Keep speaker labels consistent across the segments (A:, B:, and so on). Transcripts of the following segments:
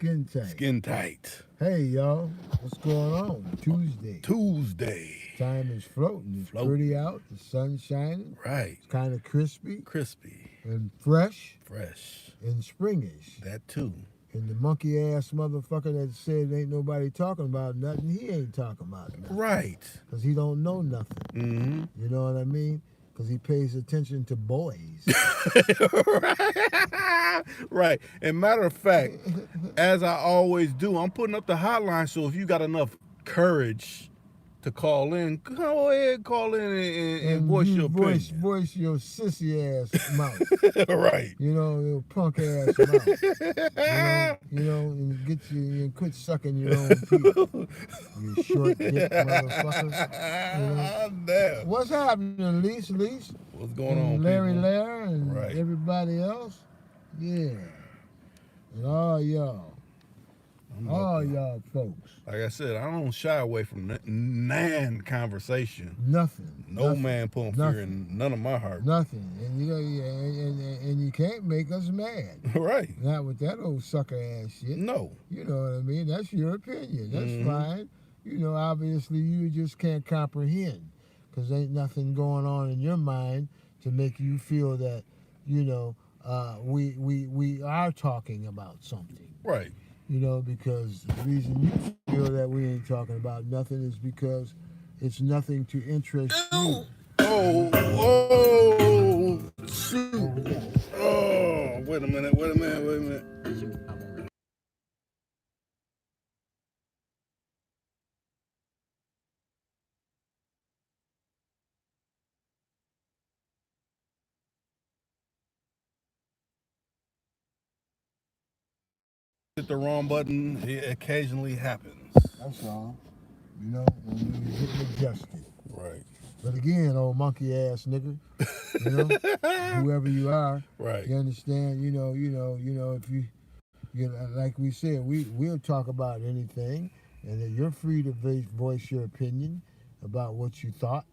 A: Skin tight.
B: Skin tight.
A: Hey, y'all. What's going on?
B: Tuesday.
A: Time is floating. It's pretty out. The sun's shining.
B: Right.
A: It's kind of crispy.
B: Crispy.
A: And fresh.
B: Fresh.
A: And springish.
B: That too.
A: And the monkey ass motherfucker that said ain't nobody talking about nothing, he ain't talking about nothing.
B: Right.
A: Because he don't know nothing.
B: Mm-hmm.
A: You know what I mean? Because he pays attention to boys.
B: Right. And matter of fact, as I always do, I'm putting up the hotline, so if you got enough courage to call in, go ahead, call in and voice your opinion.
A: Voice your sissy ass mouth.
B: Right.
A: You know, your punk ass mouth. And get you and quit sucking your own people. You short dick motherfucker.
B: Damn.
A: What's happening, Lease?
B: What's going on,
A: Larry
B: people?
A: Lair and
B: right.
A: everybody else. Yeah. And all y'all. Y'all folks.
B: Like I said, I don't shy away from nan conversation.
A: Nothing.
B: No man pulling fear in none of my heart.
A: Nothing. And you know, and you can't make us mad.
B: Right.
A: Not with that old sucker ass shit.
B: No.
A: You know what I mean? That's your opinion. That's fine. You know, obviously you just can't comprehend because ain't nothing going on in your mind to make you feel that, you know, we are talking about something.
B: Right.
A: You know, because the reason you feel that we ain't talking about nothing is because it's nothing to interest you.
B: Oh, shoot. Oh, wait a minute. Hit the wrong button, it occasionally happens.
A: That's all. You know, when you get adjusted.
B: Right.
A: But again, old monkey ass nigga, you know, whoever you are,
B: right.
A: You understand, you know, if you know, like we said, we'll talk about anything, and that you're free to voice your opinion about what you thought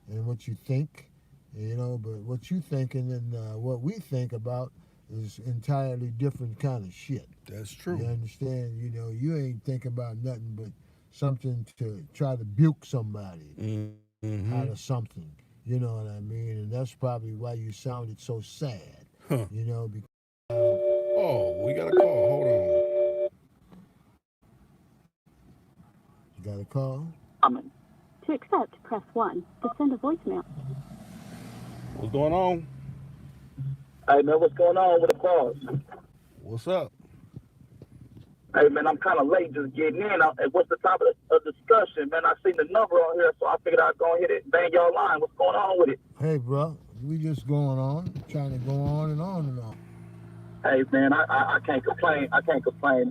A: and what you think, you know, but what you thinking and what we think about is entirely different kind of shit.
B: That's true.
A: You understand? You know, you ain't thinking about nothing but something to try to buke somebody out of something. You know what I mean? And that's probably why you sounded so sad.
B: Huh.
A: You know, because
B: we got a call. Hold on.
A: You got a call?
C: To accept, press 1. To send a voicemail.
B: What's going on?
D: Hey, man, what's going on with the calls?
B: What's up?
D: Hey, man, I'm kind of late just getting in. What's the topic of discussion, man? I seen the number on here, so I figured I'd go and hit it and bang y'all line. What's going on with it?
A: Hey, bro, we just going on, trying to go on and on and on.
D: Hey, man, I can't complain.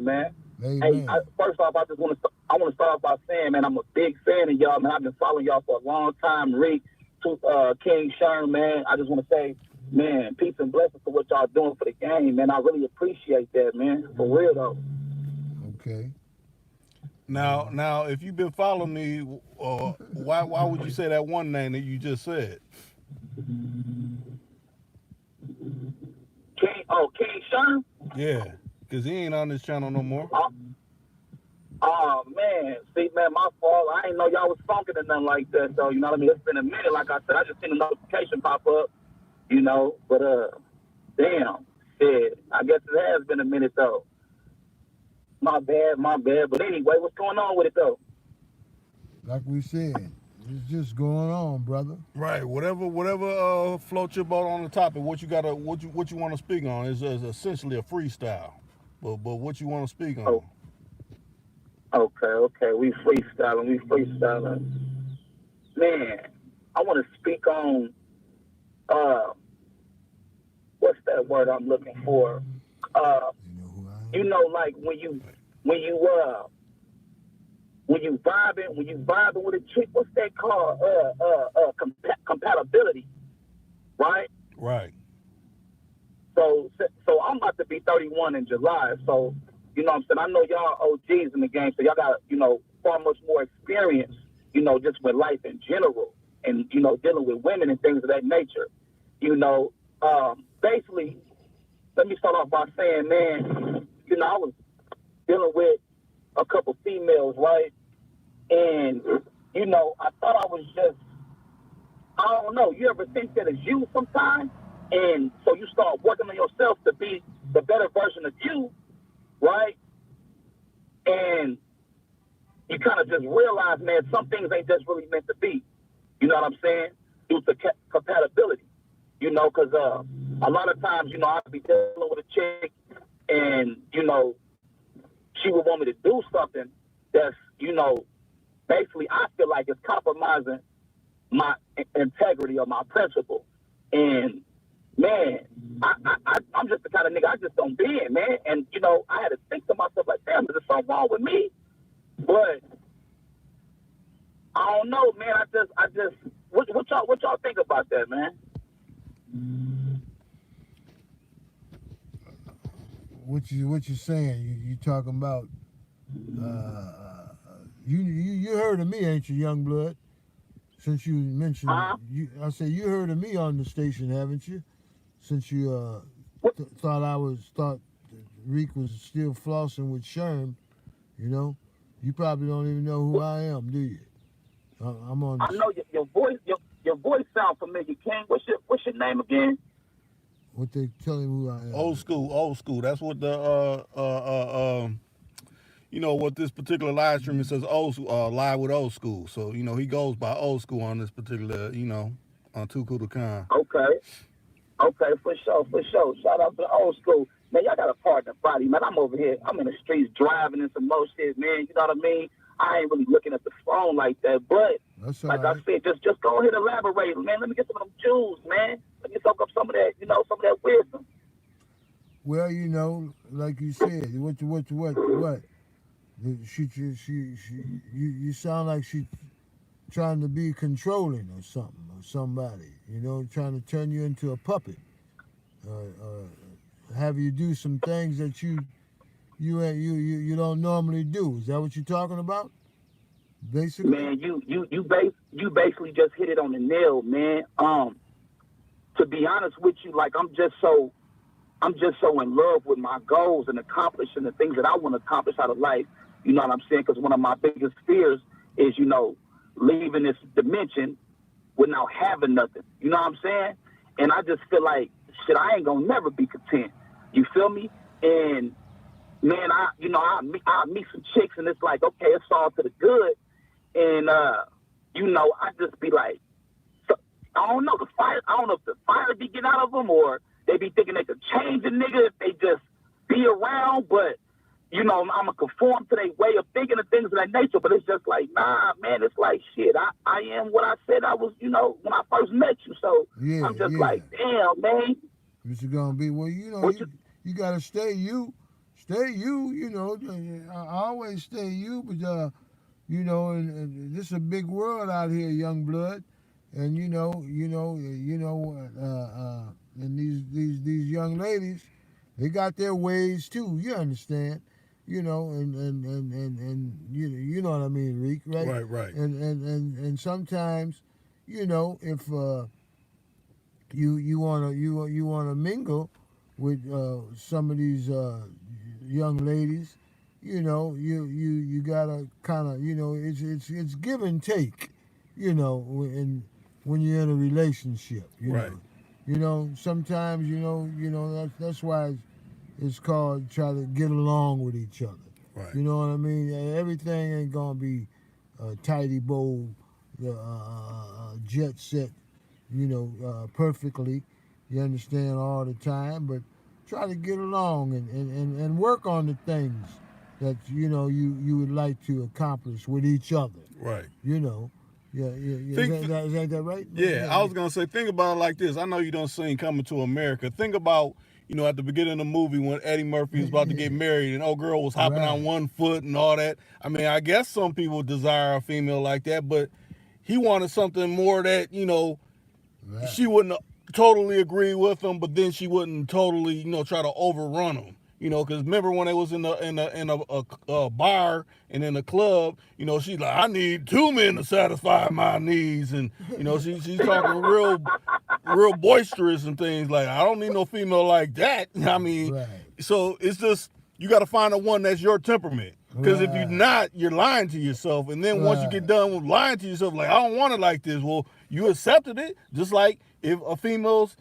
D: Man.
A: Hey,
D: first off, I want to start off by saying, man, I'm a big fan of y'all, man. I've been following y'all for a long time. Reek, King Sherm, man. I just want to say, man, peace and blessings for what y'all doing for the game, man. I really appreciate that, man. For real, though.
A: Okay.
B: Now, if you've been following me, why would you say that one name that you just said?
D: King Sherm?
B: Yeah, because he ain't on this channel no more.
D: Oh, man. See, man, my fault. I didn't know y'all was funking or nothing like that, though. You know what I mean? It's been a minute, like I said. I just seen a notification pop up, you know. But, damn. Shit. I guess it has been a minute, though. My bad. But anyway, what's going on with it, though?
A: Like we said, it's just going on, brother.
B: Right. Whatever floats your boat on the topic. What you want to speak on is essentially a freestyle. But what you want to speak on?
D: Okay. We freestyling. Man, I want to speak on what's that word I'm looking for? You know, like when you vibing with a chick, what's that called? Compatibility, right?
B: Right.
D: So I'm about to be 31 in July. So, you know what I'm saying? I know y'all OGs in the game, so y'all got, you know, far much more experience, you know, just with life in general and, you know, dealing with women and things of that nature. You know, basically, let me start off by saying, man, you know, dealing with a couple females, right? And, you know, I thought I was just, I don't know, you ever think that it's you sometimes? And so you start working on yourself to be the better version of you, right? And you kind of just realize, man, some things ain't just really meant to be. You know what I'm saying? Due to compatibility. You know, because a lot of times, you know, I'd be dealing with a chick and, you know, she would want me to do something that's, you know, basically I feel like it's compromising my integrity or my principle. And, man, I'm just the kind of nigga I just don't be in, man. And, you know, I had to think to myself, like, damn, is there something wrong with me? But I don't know, man. I just, what y'all think about that, man?
A: What you saying? You talking about? You heard of me, ain't you, young blood? Since you mentioned, I said you heard of me on the station, haven't you? Since you thought Reek was still flossing with Sherm, you know. You probably don't even know who I am, do you? I'm on.
D: I know your voice. Your voice sounds familiar, King. What's your name again?
A: What they tell him who I am?
B: Old school. That's what the you know what this particular live stream, it says live with old school. So you know he goes by old school on this particular, you know, on Too Cool to Con.
D: Okay, for sure. Shout out to the Old School. Man, y'all got a partner body, man. I'm over here. I'm in the streets driving and some more shit, man. You know what I mean? I ain't really looking at the phone like that. But like I said, just go ahead and elaborate, man. Let me get some of them jewels, man. Let me soak up some of that, you know, some of that wisdom.
A: Well, you know, like you said, what? You sound like she trying to be controlling or something, or somebody, you know, trying to turn you into a puppet, have you do some things that you don't normally do. Is that what you're talking about? Basically,
D: man, you basically just hit it on the nail, man. To be honest with you, like I'm just so in love with my goals and accomplishing the things that I want to accomplish out of life. You know what I'm saying? Because one of my biggest fears is, you know, leaving this dimension without having nothing. You know what I'm saying? And I just feel like, shit, I ain't gonna never be content. You feel me? And man, I meet some chicks and it's like, okay, it's all to the good. And you know, I just be like, so, I don't know if the fire be getting out of them or they be thinking they could change a nigga if they just be around, but you know, I'm gonna conform to their way of thinking of things of that nature. But it's just like, nah, man, it's like shit. I am what I said I was, you know, when I first met you. So yeah, I'm just like, damn, man.
A: What you gonna be? Well, you know, you gotta stay you. You know, I always stay you, but you know, and this is a big world out here, young blood, and you know, and these young ladies, they got their ways too. You understand? You know, and you know what I mean, Reek, right?
B: Right.
A: And sometimes, you know, if you wanna mingle with some of these young ladies, you know, you gotta kind of, you know, it's give and take, you know, when you're in a relationship, you
B: right.
A: know. You know, sometimes, you know that's why it's called try to get along with each other.
B: Right.
A: You know what I mean? Everything ain't gonna be tidy bowl, jet set, you know, perfectly. You understand all the time, but try to get along and work on the things that you know you would like to accomplish with each other.
B: Right.
A: You know. Yeah. Is that right?
B: Yeah, I was gonna say, think about it like this. I know you don't seen Coming to America. Think about, you know, at the beginning of the movie when Eddie Murphy was about to get married and old girl was hopping on one foot and all that. I mean, I guess some people desire a female like that, but he wanted something more that, you know, she wouldn't totally agree with him, but then she wouldn't totally, you know, try to overrun him. You know, because remember when they was in a bar and in a club, you know, she's like, I need 2 men to satisfy my needs, and you know, she's talking real boisterous and things like, I don't need no female like that. I mean, so it's just, You got to find the one that's your temperament. Because if you're
A: Right.
B: not, you're lying to yourself. And then once you get
A: Right.
B: done with lying to yourself, like, I don't want it like this. Well, you accepted it. Just like if a female's,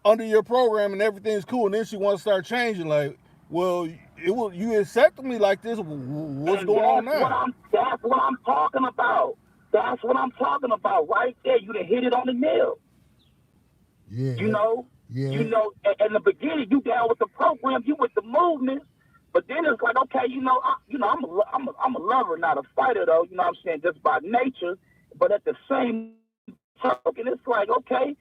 B: under your program and everything's cool, and then she wants to start changing, like, well, you accepted me like this. What's
D: And
B: going on
D: that's
B: now?
D: That's what I'm talking about. That's what I'm talking about right there. You done hit it on the nail.
A: Yeah.
D: You know,
A: Yeah.
D: in the beginning, you down with the program, you with the movement, but then it's like, okay, I'm a lover, not a fighter, though. You know what I'm saying? Just by nature, but at the same token, it's like, okay,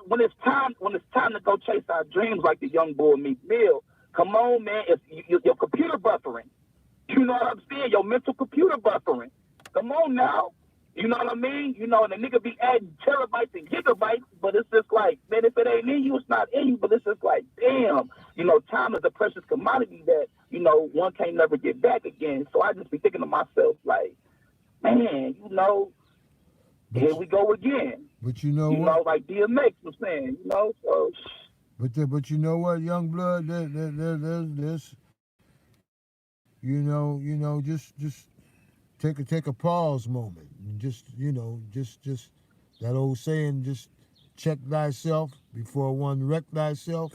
D: when it's time to go chase our dreams, like the young boy Meek Mill. Come on, man, it's your computer buffering. You know what I'm saying? Your mental computer buffering. Come on now. You know what I mean? And the nigga be adding terabytes and gigabytes, but it's just like, man, if it ain't in you, it's not in you. But it's just like, damn, time is a precious commodity that, one can't never get back again. So I just be thinking to myself, like, man, here we go again.
A: But you know what?
D: Like DMX was saying, so.
A: But you know what, young blood, there's just take a pause moment. And just that old saying, just check thyself before one wreck thyself.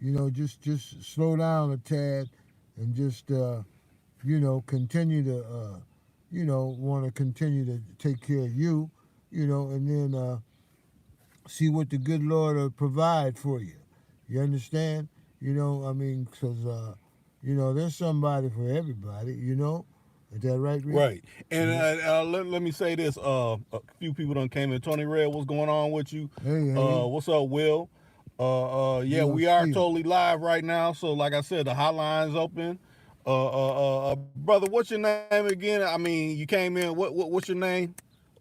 A: Just slow down a tad and just continue to want to continue to take care of you, and then see what the good Lord will provide for you. You understand? Because there's somebody for everybody. Is that right, Rick?
B: Right. And let me say this. A few people done came in. Tony Red, what's going on with you?
A: Hey.
B: What's up, Will? Yeah, we are totally live right now. So like I said, the hotline's open. Brother, what's your name again? I mean, you came in. What's your name?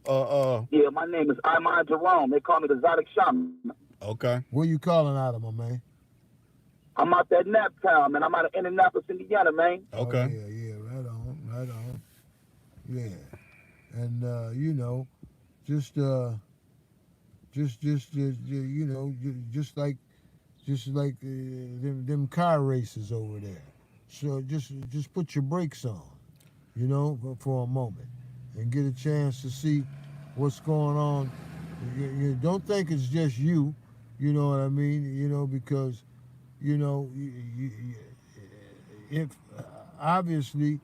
D: Yeah, my name is Iman Jerome. They call me the Exotic Shaman.
B: Okay.
A: Where you calling out of, my man?
D: I'm out that nap town, man. I'm out of Indianapolis, Indiana, man.
B: Okay.
A: Oh, yeah, right on. Yeah, and just like them car races over there. So just put your brakes on, for a moment, and get a chance to see what's going on. You don't think it's just you, you know what I mean? Because if obviously,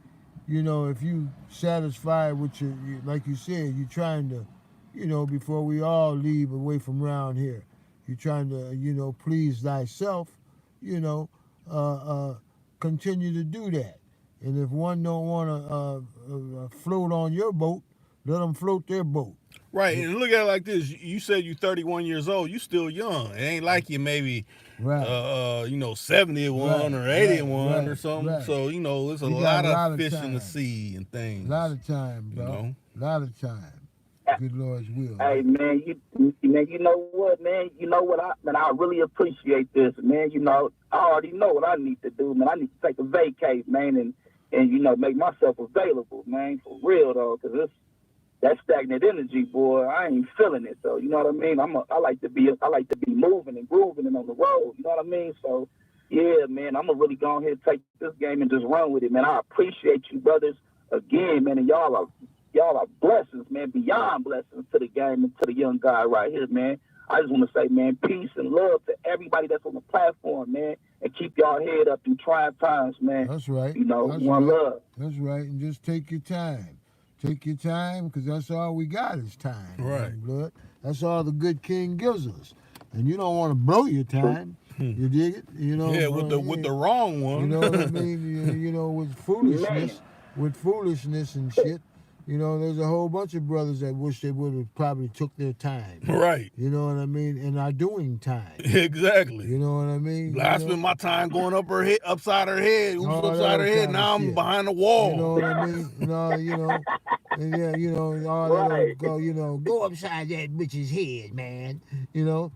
A: if you satisfied with like you said, you're trying to, before we all leave away from around here, you're trying to, please thyself, continue to do that. And if one don't want to float on your boat, let them float their boat.
B: Right, and look at it like this. You said you're 31 years old. You still young. It ain't like you maybe,
A: right.
B: 71 or 81 or something.
A: Right.
B: So, there's a lot of fish in the sea and things.
A: A lot of time, bro. A lot of time. Good Lord's will.
D: Hey, man, you know what, man? You know what, I really appreciate this, man. I already know what I need to do, man. I need to take a vacate, man, and make myself available, man, for real, though, because it's that stagnant energy, boy, I ain't feeling it. So, you know what I mean? I like to be moving and grooving and on the road. You know what I mean? So, yeah, man, I'm gonna really go ahead and take this game and just run with it, man. I appreciate you, brothers, again, man. And y'all are blessings, man, beyond blessings to the game and to the young guy right here, man. I just want to say, man, peace and love to everybody that's on the platform, man, and keep y'all head up through trying times, man.
A: That's right.
D: That's one right. Love.
A: That's right, and just take your time. Take your time, because that's all we got is time.
B: Right.
A: Blood. That's all the good King gives us. And you don't want to blow your time. You dig it?
B: Yeah, with the wrong one.
A: You know what I mean? With foolishness and shit. There's a whole bunch of brothers that wish they would have probably took their time.
B: Right.
A: You know what I mean? And are doing time.
B: Exactly.
A: You know what I mean?
B: I spent my time going upside her head. Upside her head. Now I'm behind the wall.
A: You know what I mean? And yeah, all that go upside that bitch's head, man. And,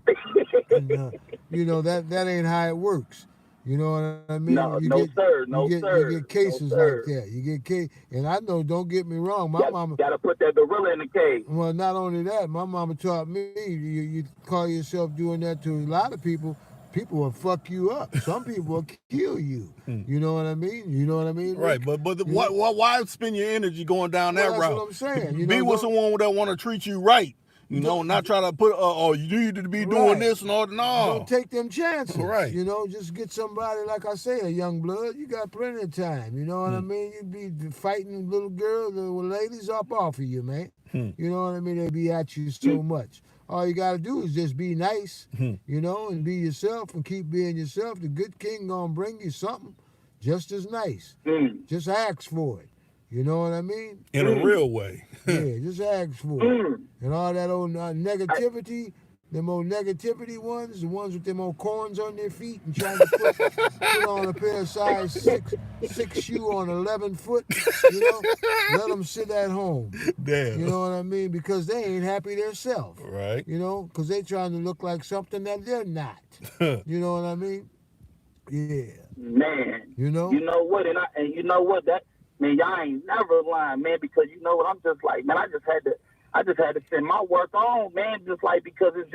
A: that ain't how it works. You know what I mean?
D: No, sir.
A: You get cases like that. You get case, and I know. Don't get me wrong. My mama
D: gotta put that gorilla in the cage.
A: Well, not only that, my mama taught me. You call yourself doing that to a lot of people. people will fuck you up. Some people will kill you. You know what I mean? You know what I mean?
B: Right,
A: Rick?
B: but why spend your energy going down that
A: Well,
B: route?
A: that's what I'm saying. You
B: Be
A: know,
B: with someone that want to treat you right. You know, not try to put, you need to be doing
A: Right.
B: this and all. No.
A: Don't take them chances.
B: Right.
A: You know, just get somebody, like I say, a young blood. You got plenty of time. You know what I mean? You be fighting little girls, little ladies up off of you, man. You know what I mean? They be at you so much. All you got to do is just be nice, you know, and be yourself and keep being yourself. The good king going to bring you something just as nice. Just ask for it. You know what I mean?
B: In a real way.
A: Yeah, just ask for it. And all that old negativity, them old negativity ones, the ones with them old corns on their feet and trying to put on a pair of size 6 shoe on 11 foot, you know, let them sit at home.
B: Damn.
A: You know what I mean? Because they ain't happy themselves.
B: Right.
A: You know, because they trying to look like something that they're not. You know what I mean? Yeah.
D: Man.
A: You know?
D: You know what? And you know what? That, man, y'all ain't never lying, man, because you know what? I'm just like, man, I just had to send my work on, man, just like, because it's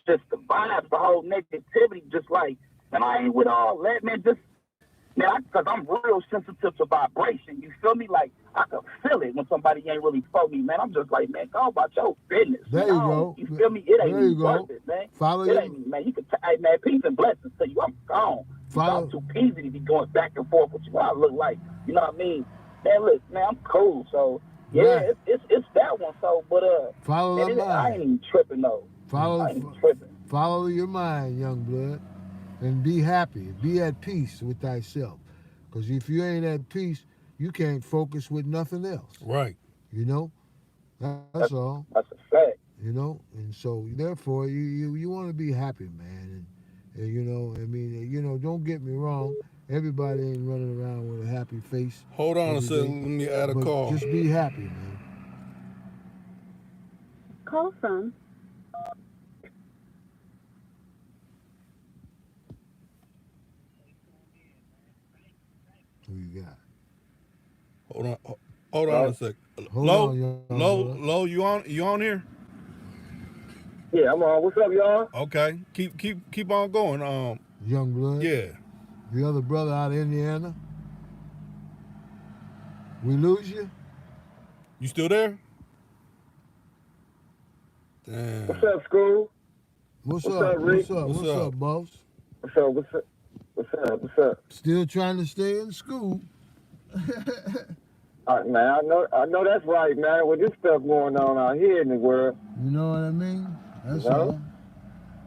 D: just the vibes, the whole negativity, just like, man, I ain't with all that, man, just, man, because I'm real sensitive to vibration, you feel me? Like, I can feel it when somebody ain't really for me, man. I'm just like, man, go about your business.
A: There you go.
D: You feel me? It ain't
A: There you
D: even
A: go.
D: worth it, man.
A: Follow
D: it
A: you.
D: ain't, man, you can, hey, man, peace and blessings to you. I'm gone. I'm too easy to be going back and forth with you. What I look like, you know what I mean? Man, look, man, I'm cool. So yeah,
A: Right.
D: it's that one. So, but
A: follow
D: man,
A: the
D: I ain't
A: mind.
D: even tripping though. I ain't even tripping.
A: Follow your mind, young blood, and be happy. Be at peace with thyself. Because if you ain't at peace, you can't focus with nothing else.
B: Right.
A: You know, that's all.
D: That's a fact.
A: You know, and so therefore you want to be happy, man. And you know, I mean, you know, don't get me wrong. Everybody ain't running around with a happy face.
B: Hold on a
A: every
B: second.
A: day,
B: Let me add a
A: but
B: call.
A: just be happy, man.
C: Call from
A: Who you got?
B: Hold on a second.
A: Hold on, young blood.
B: Lo, you on here?
D: Yeah, I'm on. What's up, y'all?
B: Okay. Keep on going.
A: Young blood.
B: Yeah.
A: The other brother out of Indiana. We lose you?
B: You still there? Damn.
D: What's up, school?
A: What's
D: What's
A: up?
D: up, Rick?
A: What's up, boss?
D: What's up? What's up? What's up? What's up?
A: Still trying to stay in school.
D: Man, I know that's right, man. With this stuff going on out here in the world.
A: You know what I mean? That's
D: You know?
A: all.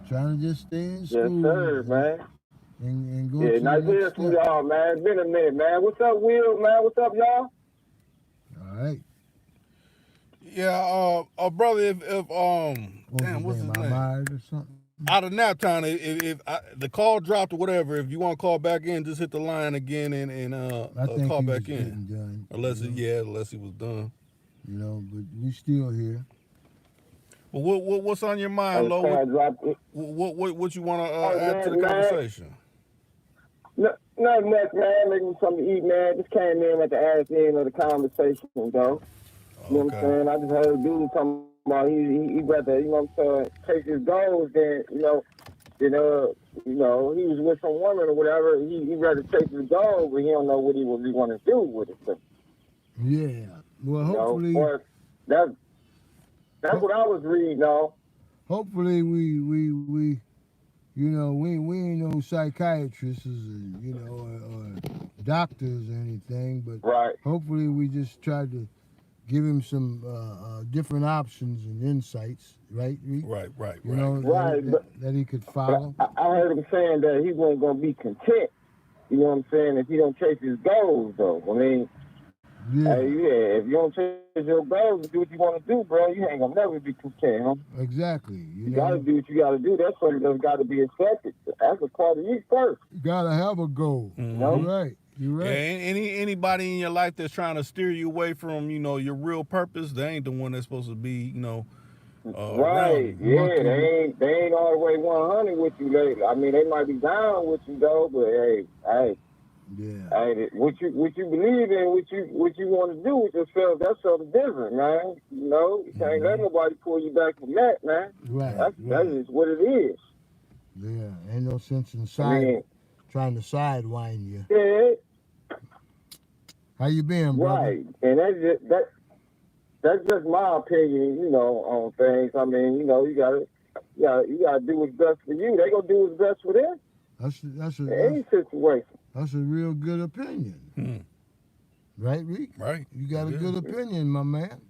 A: Trying to just stay in school.
D: Yes, sir, man.
A: And go
D: Yeah,
A: to
D: nice
A: the
D: hearing
A: next
D: from
A: step.
D: y'all, man. It's been a minute, man. What's up, Will, man? What's up, y'all?
A: All right.
B: Yeah, brother, if
A: What's
B: what's
A: his
B: his
A: name?
B: name?
A: Ahmad or something?
B: Out of nap time, if the call dropped or whatever, if you want to call back in, just hit the line again and
A: I think
B: call
A: he
B: back
A: was
B: in.
A: getting done.
B: Unless
A: you know?
B: unless he was done.
A: You know, but we still here.
B: Well, what's on your mind, Lo? What you want to add to the conversation?
D: Nothing much, man. Making me something to eat, man. Just came in at the ass end of the conversation, though. You know what I'm saying? I just heard a dude talking about he rather, you know what I'm saying, chase his goals than, he was with some woman or whatever. He rather chase his goals, but he don't know what he really want to do with it. So,
A: Yeah. Well, hopefully,
D: that's what I was reading, though.
A: hopefully we ain't no psychiatrists, or doctors or anything, but
D: Right.
A: hopefully we just tried to give him some different options and insights, right? Reek?
B: Right.
A: You know,
D: Right,
A: that he could follow.
D: I heard him saying that he wasn't going to be content, you know what I'm saying, if he don't chase his goals, though. I mean, if you don't chase your goals and do what you want to do, bro, you ain't going to never be content, huh?
A: Exactly.
D: You got to do what you got to do. That's something that's got to be accepted. That's a part of you first.
A: You got to have a goal.
B: Mhm.
A: You're right.
B: Yeah, anybody in your life that's trying to steer you away from, your real purpose, they ain't the one that's supposed to be,
D: Right, yeah, they ain't all the way 100 with you. They might be down with you though, but hey, what you believe in, what you want to do with yourself, that's something different, man. You can't let nobody pull you back from that, man.
A: Right.
D: That is what it is.
A: Yeah, ain't no sense in
E: I mean,
A: trying to sidewind you.
E: yeah,
A: How you been, brother?
E: right. And that's just my opinion, on things. I mean, you gotta do what's best for you. They gonna do what's best for them
A: That's
E: in any situation.
A: a real good opinion,
B: Hmm.
A: right, Reek?
B: Right.
A: You got a
B: It
A: good
B: is.
A: opinion, my man.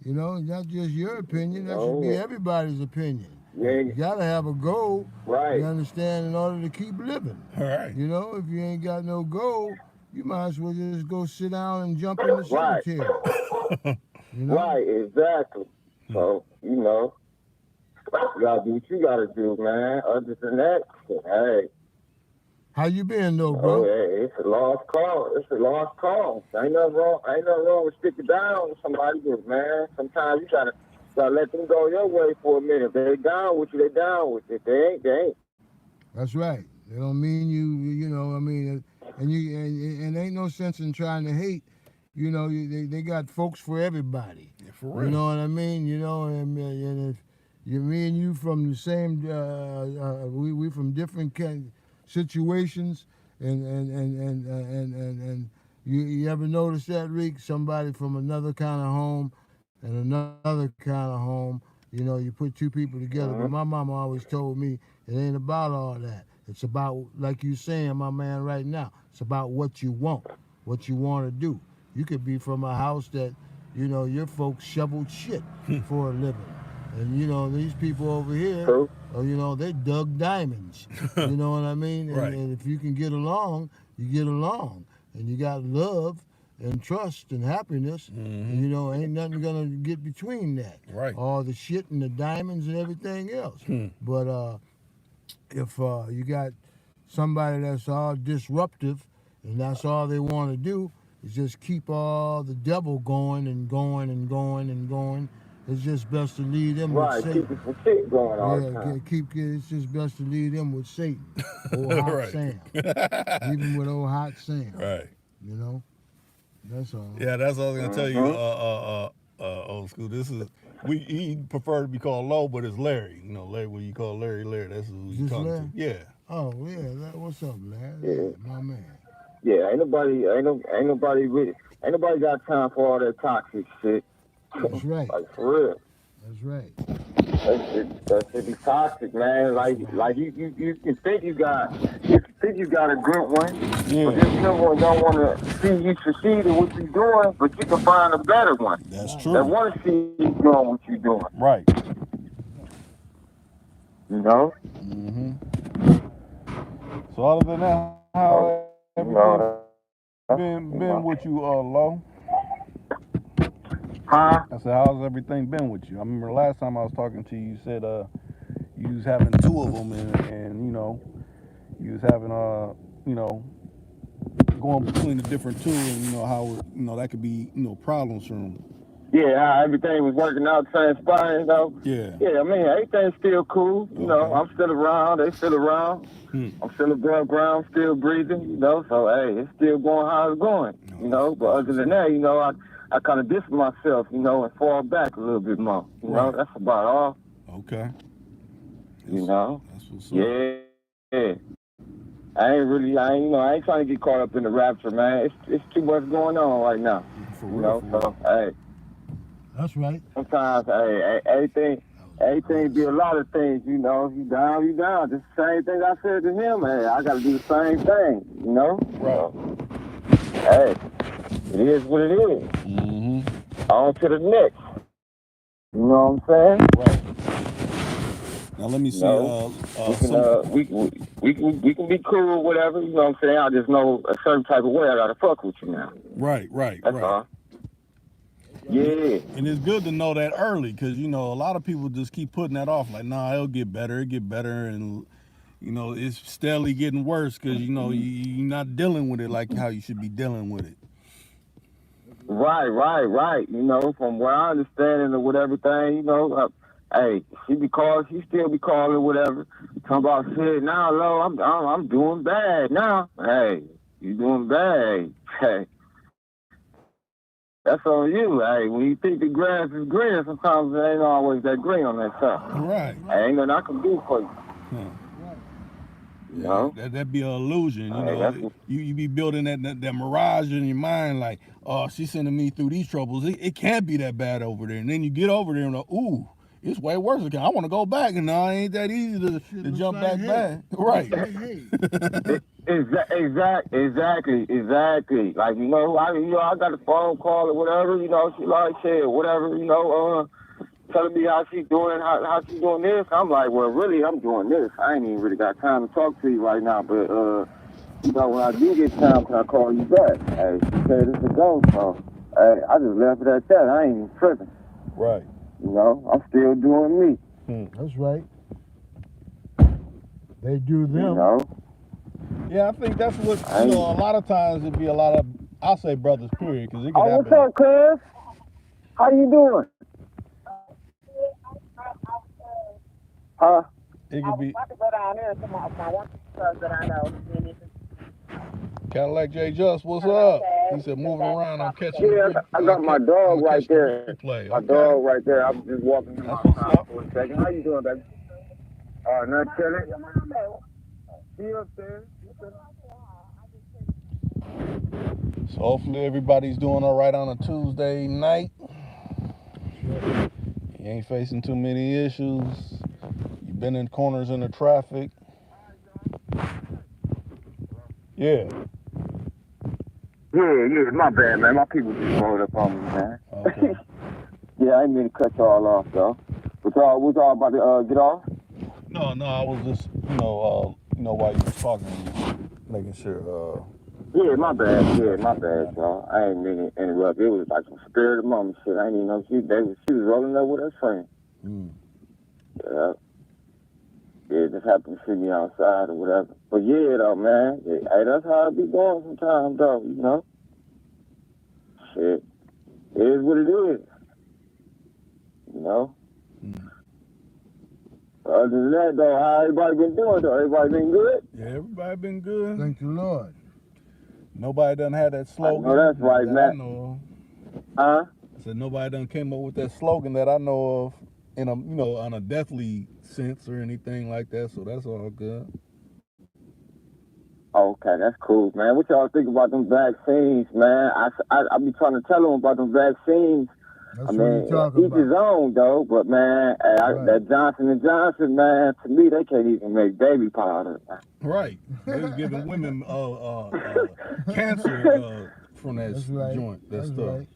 A: Not just your opinion. That should be
E: No,
A: everybody's opinion.
E: you
A: You
E: ain't
A: gotta have a goal. You
E: right.
A: understand? In order to keep living.
B: All right.
A: If you ain't got no goal, you might as well just go sit down and jump in the
E: Right,
A: cemetery. You know?
E: right, exactly.
B: Hmm.
E: So, you gotta do what you gotta do, man. Other than that, hey,
A: How you been though,
E: oh,
A: bro?
E: hey, it's a lost cause. It's a lost cause. Ain't nothing wrong. Ain't nothing wrong with sticking down with somebody, but man, sometimes you gotta let them go your way for a minute. If they down with you, they down with you. If they ain't, they ain't.
A: That's right. They don't mean I mean, and ain't no sense in trying to hate. They got folks for everybody.
B: Yeah, for
A: You
B: real.
A: know what I mean? And if me and you from the same, we from different situations, and you ever notice that, Reek? Somebody from another kind of home and another kind of home. You put two people together. But my mama always told me it ain't about all that. It's about, like you saying, my man, right now. It's about what you want to do. You could be from a house that, your folks shoveled shit for a living. And, these people over here,
E: True.
A: they dug diamonds. You know what I mean?
B: Right.
A: And if you can get along, you get along. And you got love and trust and happiness.
B: Mm-hmm.
A: Ain't nothing gonna get between that.
B: Right.
A: All the shit and the diamonds and everything else.
B: Hmm.
A: But if you got somebody that's all disruptive and that's all they want to do is just keep all the devil going and going and going and going, it's just best to leave them with
E: Right,
A: Satan.
E: keeping some shit going all the time.
A: It's just best to leave them with Satan. Old Hot
B: Right.
A: Sam. Leave them with old Hot Sam.
B: Right.
A: That's all.
B: Yeah, that's what I was gonna tell you. Old school. This is he prefer to be called Low, but it's Larry. Larry. When you call Larry, that's who you
A: This
B: talking
A: Larry?
B: to. Yeah.
A: Oh yeah, what's up, Larry?
E: Yeah.
A: My man.
E: Yeah, ain't nobody got time for all that toxic shit.
A: That's right.
E: Like for real.
A: That's right.
E: That shit be toxic, man. Like you can think you got a good one, but this good one don't want to see you succeed in what you're doing, but you can find a better one
B: That's
E: that
B: true.
E: want to see you doing what you're doing.
B: Right.
A: Mm-hmm.
B: So other than that, how everything been with you, Low?
E: Huh?
B: I said, how's everything been with you? I remember last time I was talking to you, you said you was having two of them, and you was having going between the different two, and how that could be problems for them.
E: Yeah, how everything was working out, transpiring, though.
B: Yeah.
E: Yeah, I mean, everything's still cool. I'm still around. They still around. I'm still above ground, still breathing, So, hey, it's still going how it's going, But other than that, I kind of distance myself, and fall back a little bit more.
B: Right.
E: That's about all.
B: Okay.
E: That's
B: what's up.
E: Yeah. I ain't trying to get caught up in the rapture, man. It's too much going on right now.
B: For real.
E: So, hey.
A: That's right.
E: Sometimes, hey, everything be a lot of things, You down. Just the same thing I said to him, hey, I got to do the same thing,
B: Right.
E: So, hey, it is what it is.
B: Mm-hmm.
E: On to the next. You know what I'm saying?
B: Right. Now let me see.
E: We can be cool, whatever. You know what I'm saying? I just know a certain type of way I gotta fuck with you now.
B: Right.
E: That's all. Yeah.
B: And it's good to know that early, because a lot of people just keep putting that off. Like, nah, it'll get better, and it's steadily getting worse because you're not dealing with it like how you should be dealing with it.
E: Right. From what I understand and with everything, hey, she still be calling, whatever. Talking about shit. Now, Lo, I'm doing bad now. Hey, you doing bad? Hey, that's on you. Hey, when you think the grass is green, sometimes it ain't always that green on that side.
B: Right.
E: Ain't nothing I can do for you. You know?
B: That'd be an illusion, you
E: Hey,
B: know. You be building that mirage in your mind, like, oh, she's sending me through these troubles. It can't be that bad over there. And then you get over there and like, ooh, it's way worse again. I want to go back, and no, it ain't that easy to jump
A: like
B: back. Right.
A: Like, hey.
E: Exactly. Like, you know, I got a phone call or whatever, you know, she like said, whatever, you know, telling me how she's doing, how she's doing this. I'm like, well, really, I'm doing this. I ain't even really got time to talk to you right now, but, you know, when I do get time, can I call you back? Hey, she said it's a go, so, hey, I just left it at that. I ain't even tripping.
B: Right.
E: You know, I'm still doing me.
A: That's right. They do them.
E: You know?
B: Yeah, I think that's what, you know, a lot of times it'd be a lot of, I'll say brothers, period, because it could happen.
E: What's up, cuz? How you doing? Huh?
B: It could be.
F: I could go down there and come off my one that I know.
B: Cadillac J. Just, what's up? He said, moving around, I'm catching.
E: Yeah, I got my dog right there.
B: Play.
E: My dog right there. I'm just walking him outside for a second. How you doing, baby? Not chilling. See up there.
B: So hopefully everybody's doing all right on a Tuesday night. You ain't facing too many issues. You've been in corners in the traffic. Yeah.
E: Yeah, my bad, man. My people just rolled up on me, man.
B: Okay.
E: Yeah, I ain't mean to cut y'all off, though. Was y'all about to get off?
B: No, I was just, you know, while you was talking, making sure.
E: Yeah, my bad, y'all. I ain't mean to interrupt. It was like some spirit of mama shit. I ain't even know she was rolling up with her friend. Yeah. Yeah, just happened to see me outside or whatever. But yeah, though, man. Yeah, hey, that's how it be going sometimes, though, you know? Shit. It is what it is. You know? Other than that, though, how everybody been doing, though? Everybody been good?
B: Yeah, everybody been good.
A: Thank the Lord.
B: Nobody done had that slogan.
E: I know that's right,
B: that
E: man.
B: I know of.
E: Huh?
B: I said nobody done came up with that slogan that I know of in a, you know, on a deathly sense or anything like that. So that's all good.
E: Okay, that's cool, man. What y'all think about them vaccines, man? I be trying to tell them about them vaccines.
A: That's
E: I
A: what
E: mean,
A: we talking
E: each his own, though. But, man, that Johnson & Johnson, man, to me, they can't even make baby powder.
B: Right. They was giving women cancer from that joint, that stuff.
A: Right.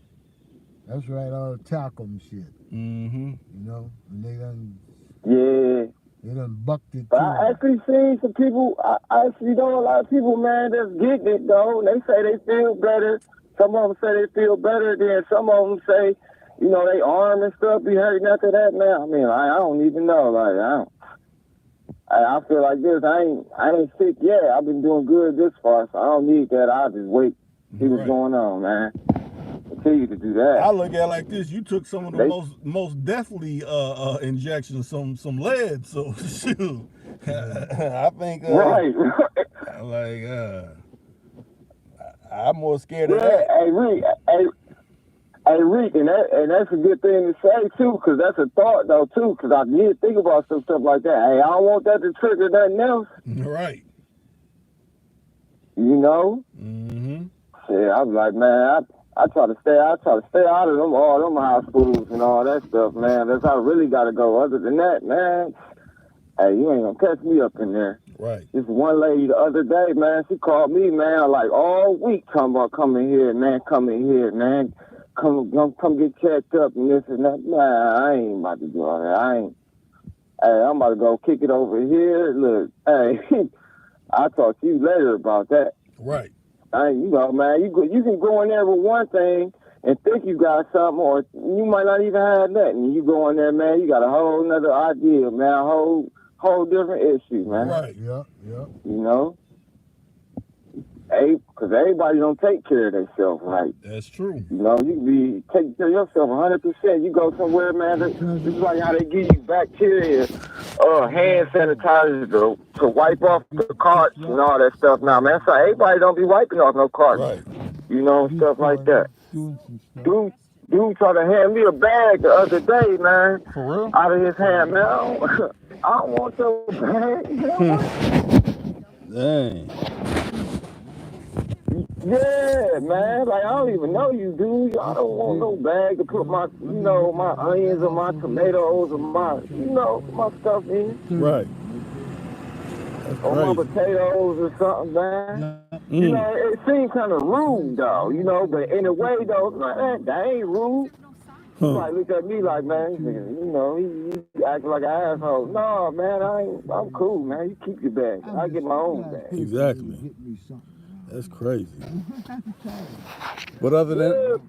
A: That's right, all the talcum shit.
B: Mm-hmm.
A: You know, and they done...
E: Yeah.
A: They done bucked it,
E: But
A: too.
E: I actually seen some people, I actually know a lot of people, man, that's getting it, though. They say they feel better. Some of them say they feel better. Then some of them say, you know, they arm and stuff be hurting after that, man. I mean, I don't even know. Like, I feel like this. I ain't sick yet. I've been doing good this far, so I don't need that. I'll just wait, see what's going on, man. Continue to do that.
B: I look at it like this. You took some of the most deathly injections, some lead. So shoot, I think
E: right.
B: Like I'm more scared of that.
E: Hey, Reek, and that's a good thing to say, too, because that's a thought, though, too, because I did think about some stuff like that. Hey, I don't want that to trigger nothing else.
B: Right.
E: You know?
B: Mm-hmm.
E: Yeah, I was like, man, I try to stay out of all them hospitals and all that stuff, man. That's how I really got to go. Other than that, man, hey, you ain't going to catch me up in there.
B: Right.
E: This one lady the other day, man, she called me, man, like all week talking about coming here, man. Come get checked up and this and that. Man, I ain't about to do all that. Hey, I'm about to go kick it over here. Look, hey, I'll talk to you later about that.
B: Right.
E: You know, man, you can go in there with one thing and think you got something, or you might not even have nothing. You go in there, man, you got a whole nother idea, man, a whole different issue, man.
B: Right.
A: Yeah.
E: You know? Hey, because everybody don't take care of themselves right.
B: That's true.
E: You know, you be taking care of yourself 100%. You go somewhere, man, it's like how they give you bacteria, hand sanitizer to wipe off the carts and all that stuff now, man. So everybody don't be wiping off no carts.
B: Right.
E: You know, stuff like that.
A: Doing some stuff.
E: Dude tried to hand me a bag the other day, man.
B: For real?
E: Out of his hand, man. I don't want your bag. You know what?
B: Dang.
E: Yeah, man. Like, I don't even know you, dude. I don't want no bag to put my, my onions or my tomatoes or my, my stuff in.
B: Right. That's
E: Or my
B: crazy.
E: potatoes or something, man. It seems kind of rude, though, but in a way, though, it's like, that ain't rude. He like look at me like, man, he acting like an asshole. No, man, I'm cool, man. You keep your bag. I get my own bag.
B: Exactly. That's crazy. But other than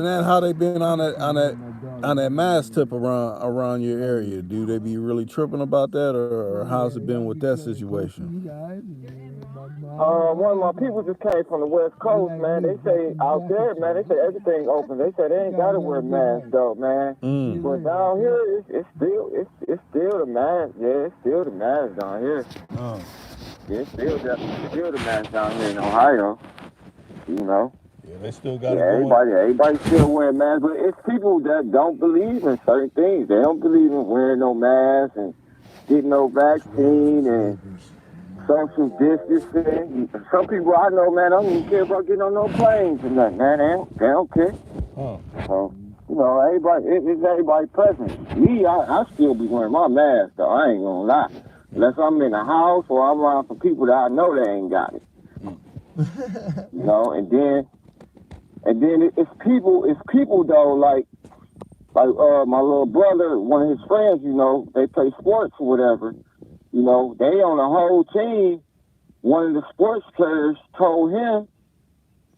B: that, how they been on that mask tip around your area? Do they be really tripping about that, or how's it been with that situation?
E: One of my people just came from the West Coast, man. They say out there, man, they say everything open. They say they ain't gotta wear masks though, man. But down here, it's still the mask. Yeah, it's still the mask down here. Yeah, it's still the mask down here in Ohio.
B: Yeah, they still got it
E: going. Everybody still wearing masks, but it's people that don't believe in certain things. They don't believe in wearing no mask and getting no vaccine and social distancing. Some people I know, man, don't even care about getting on no planes and nothing, man. They don't care. So, it's everybody present. Me, I still be wearing my mask, though. I ain't gonna lie. Unless I'm in the house or I'm around some people that I know they ain't got it. And then it's people though, like my little brother, one of his friends, they play sports or whatever. They on the whole team. One of the sports players told him,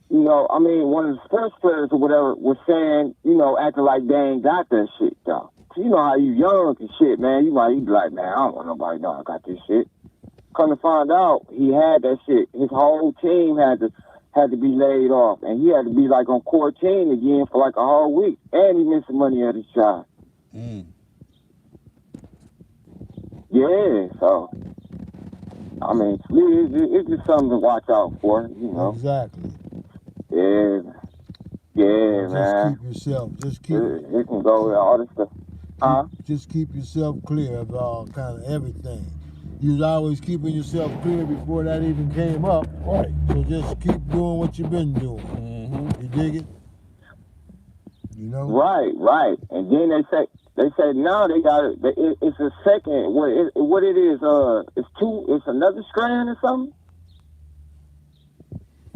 E: one of the sports players or whatever was saying, acting like they ain't got that shit, though. You know how you young and shit, man. You be like, man, I don't want nobody to know I got this shit. Come to find out, he had that shit. His whole team had to be laid off, and he had to be like on quarantine again for like a whole week, and he missed some money at his job. Yeah, so I mean, it's just something to watch out for,
A: Exactly.
E: Yeah, man.
A: Just keep
E: it can go with all this stuff.
A: Just keep yourself clear of all kind of everything. You was always keeping yourself clear before that even came up.
B: Right.
A: So just keep doing what you've been doing. You dig it?
E: Right. And then they say now they got it. It's a second. What it is? It's another strand or something.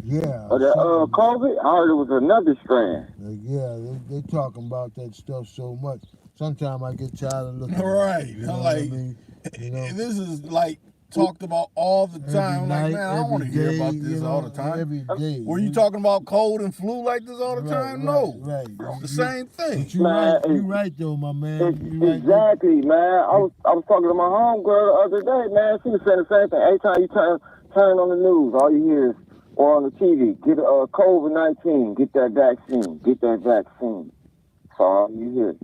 A: Yeah.
E: Or the COVID. I heard it was another strand.
A: Yeah, they talking about that stuff so much. Sometimes I get tired of looking.
B: Right.
A: At it, what I mean?
B: This is like talked about all the time.
A: Night,
B: like, man, I don't want to hear about this all the time.
A: Every day.
B: Were you talking about cold and flu like this all the time? No.
A: Right.
B: It's the same thing.
A: But you right though, my man.
E: Exactly, man. I was talking to my homegirl the other day, man. She was saying the same thing. Every time you turn on the news, all you hear is, or on the TV, get COVID-19, get that vaccine. That's all you hear.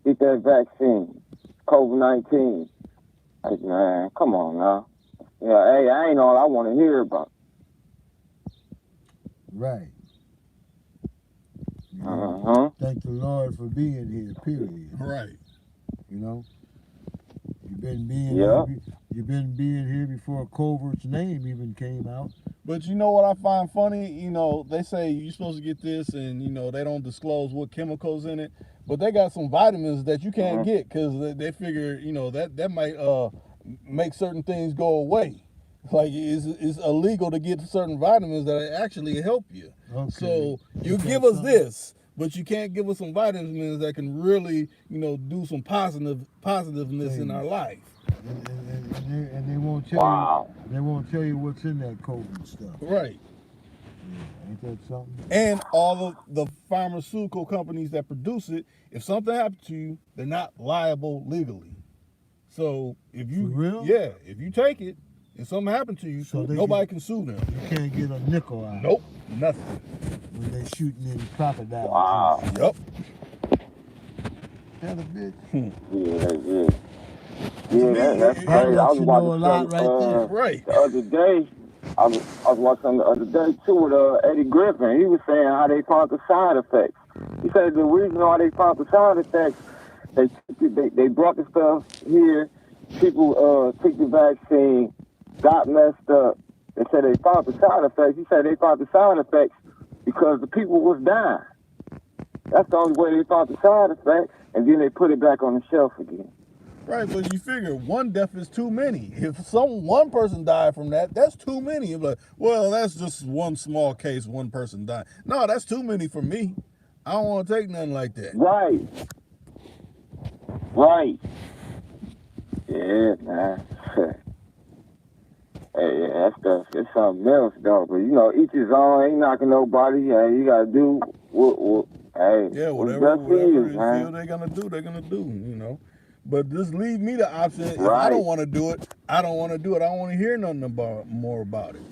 E: Get that vaccine, COVID-19. Like, man, come on now. Yeah, hey, I ain't all I want to hear about.
A: Right. Thank the Lord for being here, period.
B: Right.
A: You've been being here before COVID's name even came out.
B: But you know what I find funny? They say you're supposed to get this and, they don't disclose what chemicals in it. But they got some vitamins that you can't get because they figure, that might make certain things go away. Like it's illegal to get certain vitamins that actually help you.
A: Okay.
B: So you give us this, but you can't give us some vitamins that can really, do some positiveness in our life.
A: And they won't tell you. They won't tell you what's in that COVID stuff.
B: Right.
A: Yeah, ain't that something?
B: And all of the pharmaceutical companies that produce it, if something happens to you, they're not liable legally. So if you,
A: For real?
B: Yeah, if you take it and something happened to you, nobody can sue them.
A: You can't get a nickel out.
B: Nope, nothing.
A: When they shooting in crocodiles.
E: Wow.
B: Yep.
A: That a bitch.
E: Yeah, that's crazy. I was watching
A: a lot right there.
B: Right.
E: The other day. I was watching the other day too with Eddie Griffin. He was saying how they found the side effects. He said the reason why they found the side effects, they brought the stuff here. People took the vaccine, got messed up. They said they found the side effects. He said they found the side effects because the people was dying. That's the only way they found the side effects, and then they put it back on the shelf again.
B: Right, but you figure one death is too many. If one person died from that, that's too many. You're like, well, that's just one small case, one person died. No, that's too many for me. I don't want to take nothing like that.
E: Right. Right. Yeah, man. Hey, yeah, it's something else, though. But, you know, each his own. Ain't knocking nobody. Hey, you got to do what hey,
B: Yeah,
E: what's
B: whatever
E: best for you,
B: they
E: man.
B: feel they're going to do, you know. But just leave me the option. If I
E: Right.
B: don't want to do it, I don't want to do it. I don't want to hear nothing more about it.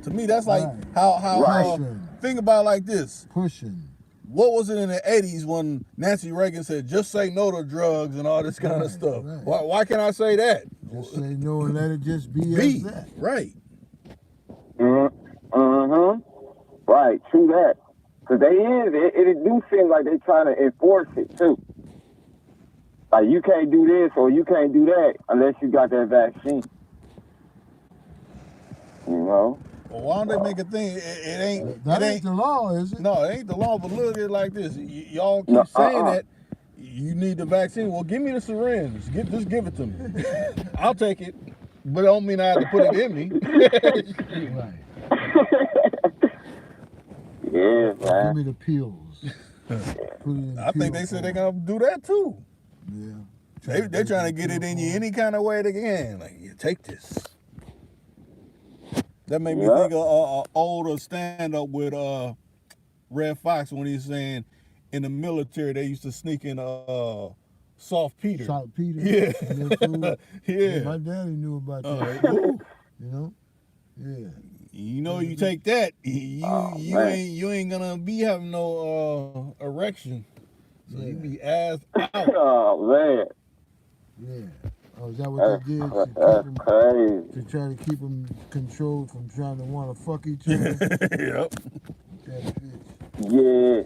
B: To me, that's like
A: Right.
B: how
A: Right.
B: think about it like this.
A: Pushing.
B: What was it in the 80s when Nancy Reagan said, just say no to drugs and all this kind of
A: Right,
B: stuff?
A: right.
B: Why can't I say that?
A: Just say no and let it just be
B: Be
A: as that.
B: right.
E: Right, true that. Because it do seem like they trying to enforce it, too. Like, you can't do this or you can't do that unless you got that vaccine. You know?
B: Well, why don't they make a thing? It ain't.
A: That
B: it
A: ain't the law, is it?
B: No, it ain't the law. But look at it like this: y'all keep saying that you need the vaccine. Well, give me the syringe. Just give it to me. I'll take it, but it don't mean I have to put it in me.
A: Right.
E: Yeah, man.
A: Give me the pills. Put it in
B: I think they said they're gonna do that too.
A: Yeah.
B: They're trying to get it in you any kind of way they can. Like, you take this. That made me think of older stand-up with Red Fox when he's saying in the military they used to sneak in Soft Peter.
A: Salt Peter.
B: Yeah.
A: in their food.
B: Yeah.
A: My daddy knew about that.
B: Ooh.
A: You know? Yeah.
B: You know, you take that, you ain't gonna be having no erection. So you be ass out.
E: Oh, man.
A: Yeah. Oh, is that what they did
E: That's crazy.
A: to try to keep them controlled from trying to want to fuck each other?
B: Yep.
A: That bitch.
E: Yeah.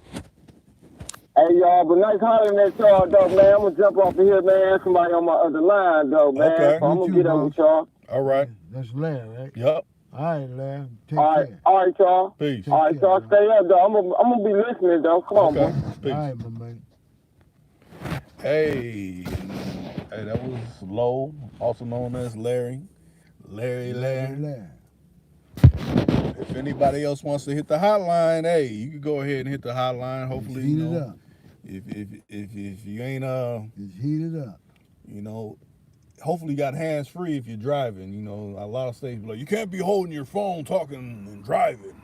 E: Hey, y'all, but nice hollering at y'all, though, man. I'm going to jump off of here, man. Somebody on my other line, though, man.
B: Okay.
E: So I'm going to
A: You
E: get
A: too,
E: up with y'all.
B: All right.
A: That's Larry, right?
B: Yep.
A: All right, Larry. Take
E: All right,
A: care.
E: all right, y'all.
B: Peace.
E: All right, y'all, stay up, though. I'm gonna be listening, though. Come on,
B: Okay.
E: boy.
B: Peace.
A: All right, my man.
B: Hey, that was Low, also known as Larry. Larry.
A: Larry.
B: If anybody else wants to hit the hotline, hey, you can go ahead and hit the hotline. Hopefully,
A: Heat
B: you
A: it
B: know,
A: up.
B: if you ain't
A: Just heat it up.
B: you know, hopefully you got hands free if you're driving. You know, a lot of states be like, you can't be holding your phone talking and driving.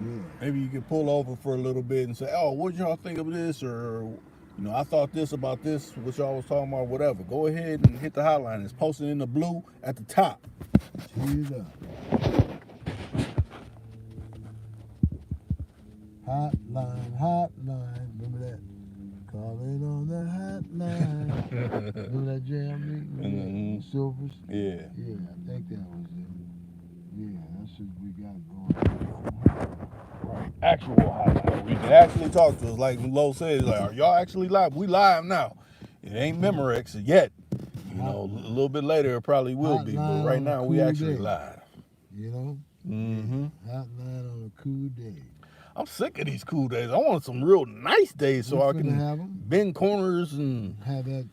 A: Yeah.
B: Maybe you can pull over for a little bit and say, oh, what y'all think of this? Or, you know, I thought this about this, what y'all was talking about, whatever. Go ahead and hit the hotline. It's posted in the blue at the top.
A: Just heat it up. Hotline. Remember that? Calling on the hotline. Remember that jam?
B: Mhm.
A: Silvers?
B: Yeah.
A: Yeah, I think that was it. Yeah, that's what we got going.
B: Right. Actual hotline. We can actually talk to us. Like Lo said, like, are y'all actually live? We live now. It ain't Memorex yet. You know, a little bit later it probably will be. But right now we actually live.
A: You know?
B: Mm-hmm.
A: Hotline on a cool day.
B: I'm sick of these cool days. I want some real nice days so I can
A: have 'em.
B: bend corners and
A: Have that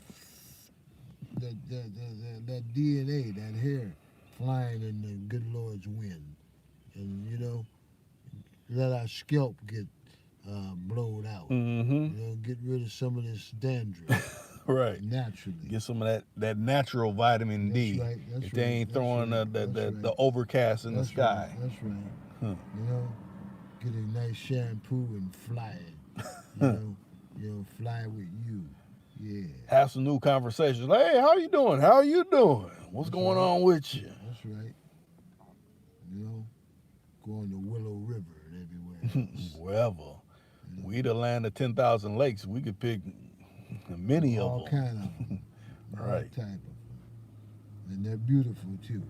A: DNA, that hair flying in the good Lord's wind. And, you know, let our scalp get blowed out.
B: mm-hmm.
A: You know, get rid of some of this dandruff
B: Right.
A: naturally.
B: Get some of that natural vitamin D.
A: That's right. That's
B: if
A: right.
B: they ain't
A: That's
B: throwing
A: right.
B: the overcast in
A: That's
B: the sky.
A: Right. That's right.
B: Huh.
A: You know, get a nice shampoo and fly it. You know, fly with you. Yeah.
B: Have some new conversations. Like, hey, how you doing? How you doing? What's going on with you?
A: That's right. You know, going to Willow River and everywhere else.
B: Wherever. We the land of 10,000 lakes. We could pick many
A: All
B: of them.
A: kind of them. All
B: Right.
A: type of them. And they're beautiful too.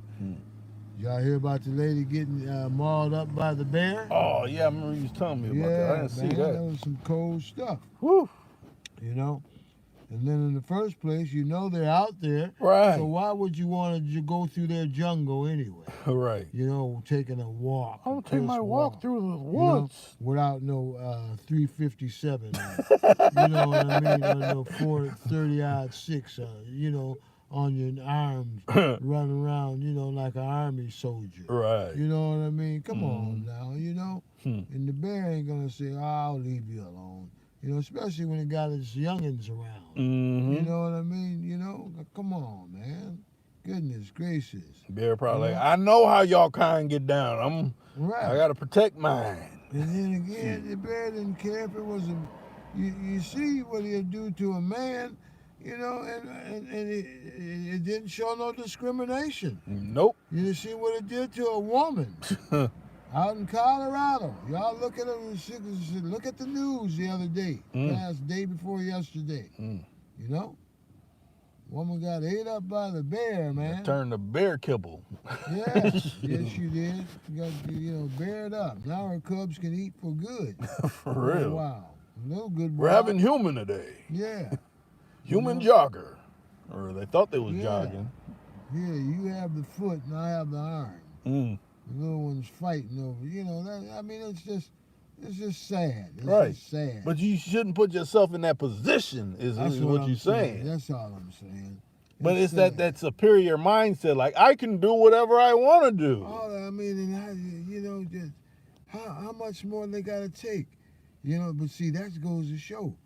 A: Y'all hear about the lady getting mauled up by the bear?
B: Oh, yeah, I remember you was telling me about that. I didn't see that.
A: That was some cold stuff.
B: Whew.
A: You know, And then in the first place, you know they're out there.
B: Right.
A: So why would you want to go through their jungle anyway?
B: Right.
A: You know, taking a walk.
B: I'm gonna take my walk through the
A: You know,
B: woods.
A: without no 357. You know what I mean? Or no 430-6. You know, on your arms, running around. You know, like an army soldier.
B: Right.
A: You know what I mean? Come on now. You know, and the bear ain't gonna say, "Oh, I'll leave you alone." You know, especially when it got its youngins around. You know what I mean? You know, come on, man. Goodness gracious.
B: Bear probably like, I know how y'all kind get down.
A: Right.
B: I gotta protect mine.
A: And then again, the bear didn't care if it was you see what he'll do to a man, you know, and it didn't show no discrimination.
B: Nope.
A: You didn't see what it did to a woman. Out in Colorado, y'all look at it. Look at the news the other day, past day before yesterday. You know, woman got ate up by the bear, man.
B: Turned to bear kibble.
A: Yeah, yes, she did. She got bared up. Now her cubs can eat for good.
B: For real.
A: Wow, no good.
B: We're having human today.
A: Yeah.
B: Human jogger, or they thought they was jogging.
A: Yeah, you have the foot and I have the arm. The little one's fighting over. You know, I mean, it's just sad. It's just sad.
B: But you shouldn't put yourself in that position. Is what you're saying.
A: That's all I'm saying.
B: But it's that superior mindset. Like I can do whatever I want to do.
A: I mean, and you know, just how much more they gotta take. You know, but see, that goes to show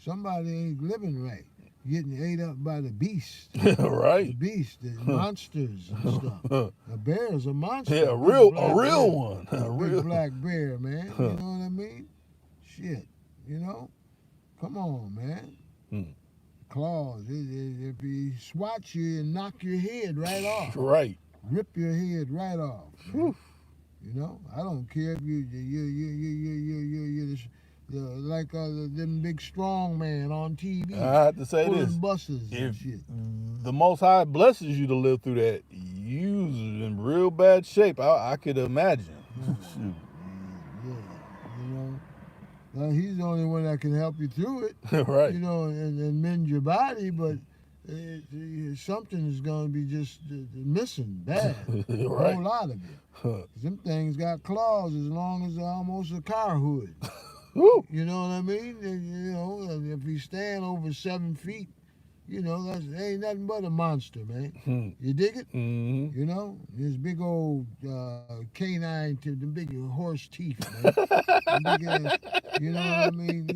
A: somebody ain't living right. Getting ate up by the beast.
B: Right.
A: The beast, the monsters and stuff. A bear is a monster.
B: Yeah, a real one. A real
A: black bear, man. You know what I mean? Shit. You know? Come on, man. Claws. If he swats you and knock your head right off.
B: Right.
A: Rip your head right off. You know? I don't care if you're like them big strong man on TV.
B: I have to say this:
A: buses and
B: if
A: shit.
B: the Most High blesses you to live through that, you's in real bad shape. I could imagine.
A: Yeah, you know, he's the only one that can help you through it.
B: Right.
A: You know, and mend your body, but something is going to be just missing bad. A whole lot of it. Them things got claws as long as almost a car hood.
B: Woo.
A: You know what I mean? And, you know, if he stand over 7 feet, you know, that ain't nothing but a monster, man. You dig it? You know, his big old canine, the big horse teeth, man. You know what I mean?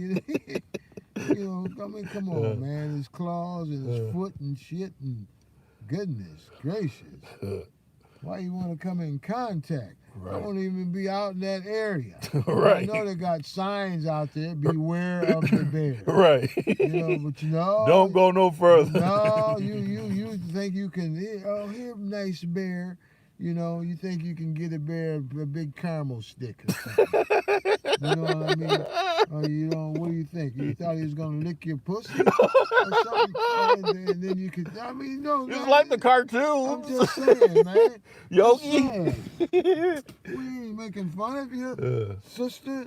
A: You know, I mean, come on, man. His claws and his foot and shit, and goodness gracious. Why you want to come in contact?
B: Right.
A: I won't even be out in that area.
B: Right.
A: I know they got signs out there, beware of the bear.
B: Right.
A: You know, but you know.
B: Don't go no further.
A: No, you think you can, here, nice bear. You know, you think you can get a bear a big caramel stick or something. You know what I mean? Or you know, what do you think? You thought he was going to lick your pussy or something? And then you could, I mean, no.
B: Just like the cartoons.
A: I'm just saying, man.
B: Yogi.
A: We ain't making fun of you, sister.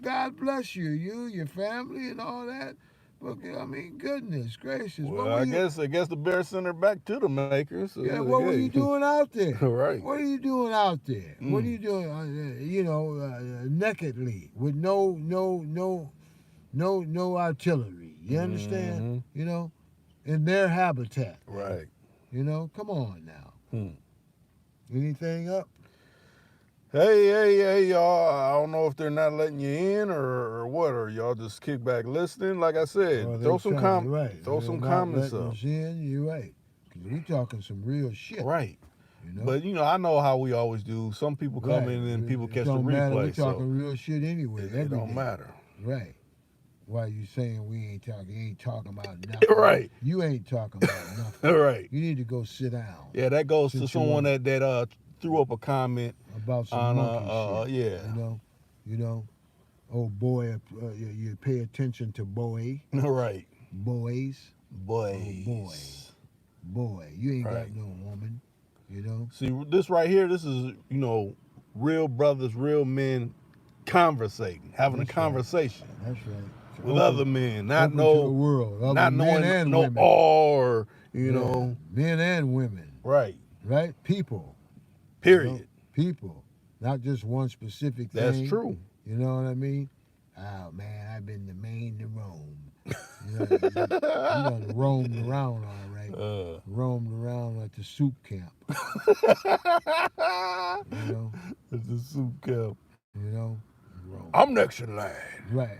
A: God bless you, your family, and all that. But I mean, goodness gracious.
B: Well, I guess the bear sent her back to the makers. So
A: yeah, what were you doing out there?
B: Right.
A: What are you doing out there? What are you doing? You know, nakedly with no artillery. You understand? You know, in their habitat.
B: Right.
A: You know, come on now. Anything up?
B: Hey, y'all. I don't know if they're not letting you in or what, or y'all just kick back listening. Like I said, throw some comments up.
A: You're right. Because we talking some real shit.
B: Right.
A: You know?
B: But, you know, I know how we always do. Some people come in and people catch the replay.
A: We're talking real shit anyway.
B: It don't matter.
A: Right. Why you saying we ain't talking? You ain't talking about nothing.
B: Right.
A: You ain't talking about nothing.
B: Right.
A: You need to go sit down.
B: Yeah, that goes to someone that threw up a comment
A: about some monkey shit.
B: Yeah.
A: You know. Oh boy, you pay attention to boy.
B: Right.
A: Boys.
B: Boys.
A: Oh, boy. You ain't got no woman. You know.
B: See, this right here. This is, you know, real brothers, real men conversating, having a conversation.
A: Right. That's right.
B: with other men, not
A: open to the
B: no,
A: world, other
B: not
A: men
B: knowing
A: and
B: no
A: women.
B: or you
A: Yeah,
B: know,
A: men and women,
B: right?
A: right? People,
B: Period.
A: you know, people, not just one specific thing.
B: That's true.
A: You know what I mean? Oh man, I've been to Maine to Rome. You done roamed around all right. Roamed around at the soup camp. You know,
B: It's a soup cup.
A: you know, Rome.
B: I'm next in line.
A: Right.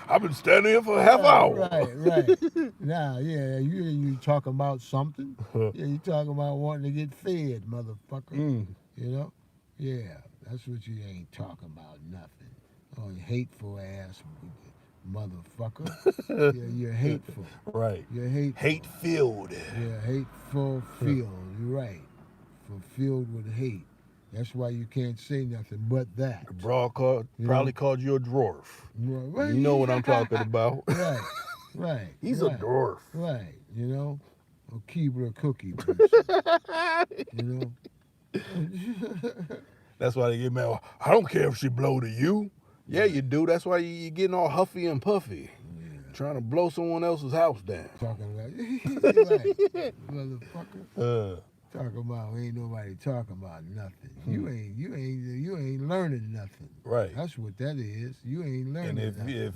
B: I've been standing here for a half hour.
A: Right. Now, yeah, you talking about something? Yeah, you talking about wanting to get fed, motherfucker. You know? Yeah, that's what you ain't talking about, nothing. Oh, you hateful ass motherfucker. Yeah, you're hateful.
B: Right.
A: You're hateful.
B: Hate-filled.
A: Yeah, hateful filled. You're right. Filled with hate. That's why you can't say nothing but that.
B: The broad probably called you a dwarf.
A: Right.
B: You know what I'm talking about.
A: Right.
B: He's a dwarf.
A: Right. You know? A Keebler cookie person. You know?
B: That's why they get mad. I don't care if she blow to you. Yeah, you do. That's why you're getting all huffy and puffy. Trying to blow someone else's house down.
A: Talking like, right. Motherfucker. Talking about ain't nobody talking about nothing. You ain't learning nothing.
B: Right.
A: That's what that is. You ain't learning
B: nothing.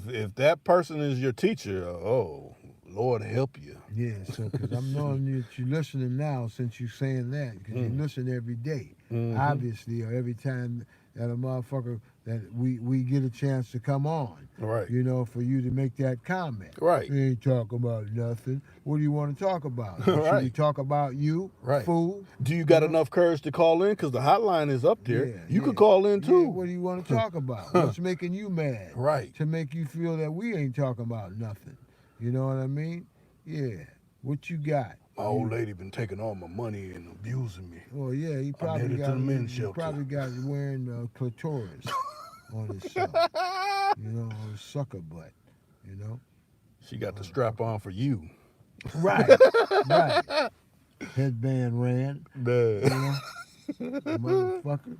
B: If that person is your teacher, oh, Lord help you.
A: Yeah, so because I'm knowing that you're listening now since you're saying that, because you listen every day. Obviously, or every time that a motherfucker that we get a chance to come on.
B: Right.
A: You know, for you to make that comment.
B: Right.
A: You ain't talking about nothing. What do you want to talk about?
B: Right.
A: Should we talk about you,
B: right.
A: fool?
B: Do you got enough courage to call in? Because the hotline is up there.
A: Yeah,
B: you could call in too.
A: Yeah, what do you want to talk about? What's making you mad?
B: Right.
A: To make you feel that we ain't talking about nothing. You know what I mean? Yeah. What you got?
B: My old lady been taking all my money and abusing me.
A: Oh yeah, he probably got wearing clitoris on his self. You know, on his sucker butt. You know.
B: She got the strap on for you.
A: Right. Headband ran. You know? Motherfucker.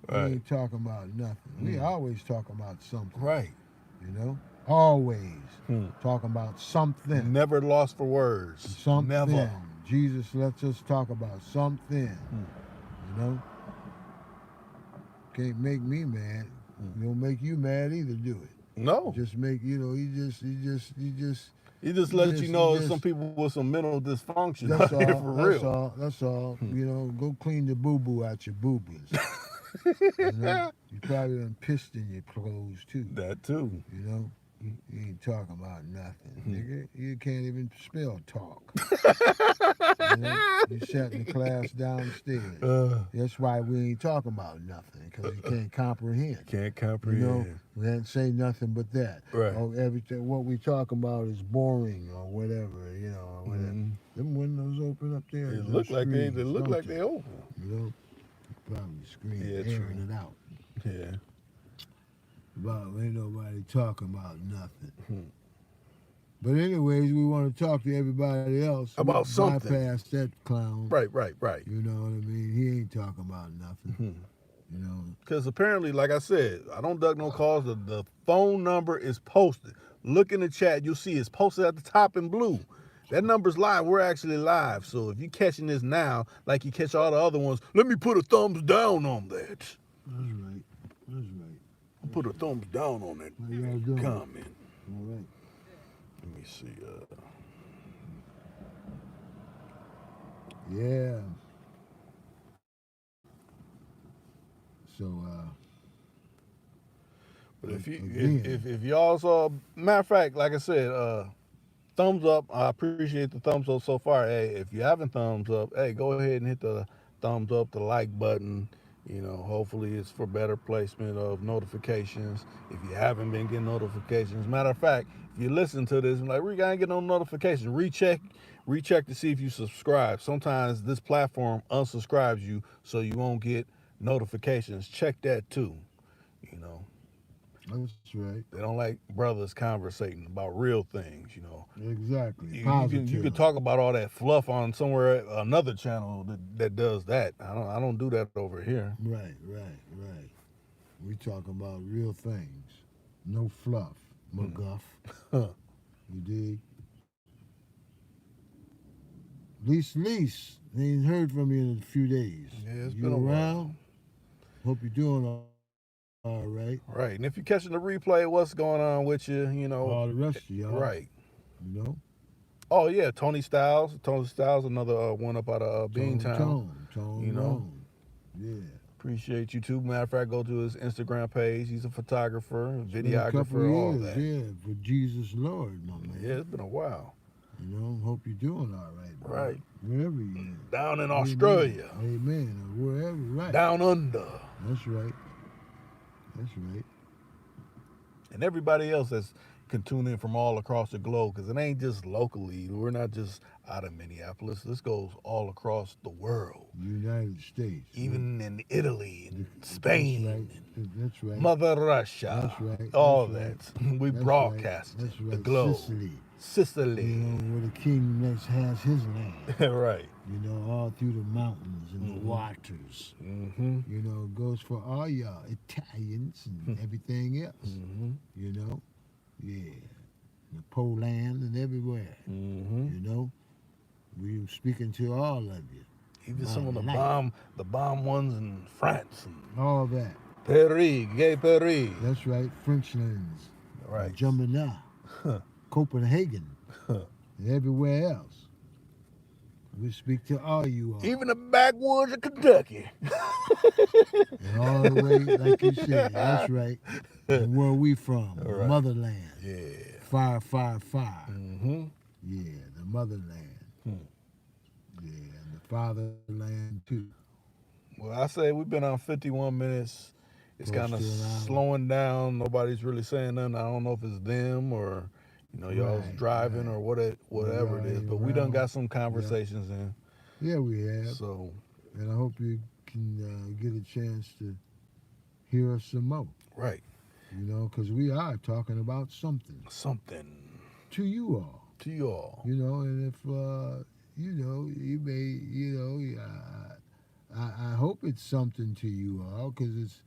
A: Right. We ain't talking about nothing. We always talking about something.
B: Right.
A: You know? Always talking about something.
B: Never lost for words.
A: Something.
B: Never.
A: Jesus lets us talk about something. You know? Can't make me mad. Don't make you mad either, do it?
B: No.
A: Just make, you know, he just
B: let you know some people with some mental dysfunction.
A: That's all.
B: For real.
A: That's all. You know, go clean the boo-boo out your boobies. You know? You probably done pissed in your clothes too.
B: That too.
A: You know? You ain't talking about nothing, nigga. You can't even spell talk. You know? You sat in the class downstairs. That's why we ain't talking about nothing, because you can't comprehend.
B: Can't comprehend.
A: You know, we didn't say nothing but that.
B: Right.
A: Or everything. What we talking about is boring or whatever. You know, or whatever. Them windows open up there.
B: It look like they open.
A: You know, probably screen airing it out.
B: Yeah.
A: About ain't nobody talking about nothing. But anyways, we want to talk to everybody else
B: about something.
A: Bypass that clown.
B: Right.
A: You know what I mean? He ain't talking about nothing. You know.
B: Because apparently, like I said, I don't duck no calls. The phone number is posted. Look in the chat. You'll see it's posted at the top in blue. That number's live. We're actually live. So if you're catching this now, like you catch all the other ones, let me put a thumbs down on that.
A: That's right.
B: I'll put a thumbs down on that comment.
A: All right.
B: Let me see.
A: Yeah. So,
B: but if y'all saw, matter of fact, like I said, thumbs up. I appreciate the thumbs up so far. Hey, if you haven't thumbs up, hey, go ahead and hit the thumbs up, the like button. You know, hopefully it's for better placement of notifications. If you haven't been getting notifications, matter of fact, if you listen to this, I'm like, we gotta get no notifications. Recheck to see if you subscribe. Sometimes this platform unsubscribes you, so you won't get notifications. Check that too. You know.
A: That's right.
B: They don't like brothers conversating about real things, you know.
A: Exactly.
B: You can talk about all that fluff on somewhere another channel that does that. I don't do that over here.
A: Right. We talk about real things, No fluff, McGuff.
B: Huh.
A: You dig? Lease. I ain't heard from you in a few days.
B: Yeah, it's
A: you
B: been a
A: around?
B: while.
A: Hope you're doing all right.
B: Right. And if you're catching the replay, what's going on with you? You know.
A: All the rest of y'all.
B: Right.
A: You know?
B: Oh yeah, Tony Styles. Tony Styles, another one up out of Beantown.
A: Tone,
B: you know.
A: Yeah.
B: Appreciate you too. Matter of fact, go to his Instagram page. He's a photographer,
A: It's been a
B: videographer,
A: couple
B: all
A: years,
B: that.
A: yeah, for Jesus Lord, my man.
B: Yeah, it's been a while.
A: You know, hope you're doing all right. Bro.
B: Right.
A: Wherever you at.
B: Down in
A: Amen.
B: Australia.
A: Amen. Or wherever, right.
B: Down under.
A: That's right. That's right.
B: And everybody else that can tune in from all across the globe, because it ain't just locally. We're not just out of Minneapolis. This goes all across the world.
A: United States.
B: Even in Italy and Spain.
A: That's right.
B: Mother Russia.
A: That's right.
B: All
A: That's
B: that. We
A: That's
B: broadcast
A: right. That's right.
B: the globe. Sicily.
A: You know, where the king has his land.
B: Right.
A: You know, all through the mountains and the waters.
B: Mm-hmm.
A: You know, it goes for all y'all Italians and everything else.
B: Mm-hmm.
A: You know? Yeah. The Poland and everywhere.
B: Mm-hmm.
A: You know? We speaking to all of you.
B: Even some of the
A: life.
B: bomb ones in France. And
A: All that.
B: Paris, gay Paris.
A: That's right. Frenchlands.
B: Right.
A: Jumina. Copenhagen. And everywhere else. We speak to all you all.
B: Even the backwoods of Kentucky.
A: And all the way, like you said, that's right. And where we from, the
B: Right.
A: motherland.
B: Yeah.
A: Fire.
B: Mm-hmm.
A: Yeah, the motherland. Yeah, and the fatherland too.
B: Well, I say we've been on 51 minutes. It's
A: Close
B: kind of
A: to an hour.
B: slowing down. Nobody's really saying nothing. I don't know if it's them or, y'all's
A: Right,
B: driving
A: right.
B: or whatever it is.
A: Right,
B: But we done
A: around.
B: got some conversations in.
A: Yeah, we have.
B: So,
A: And I hope you can get a chance to hear us some more.
B: right.
A: You know, because we are talking about something
B: Something
A: to you all.
B: to you all.
A: You know, and if you may, I hope it's something to you all because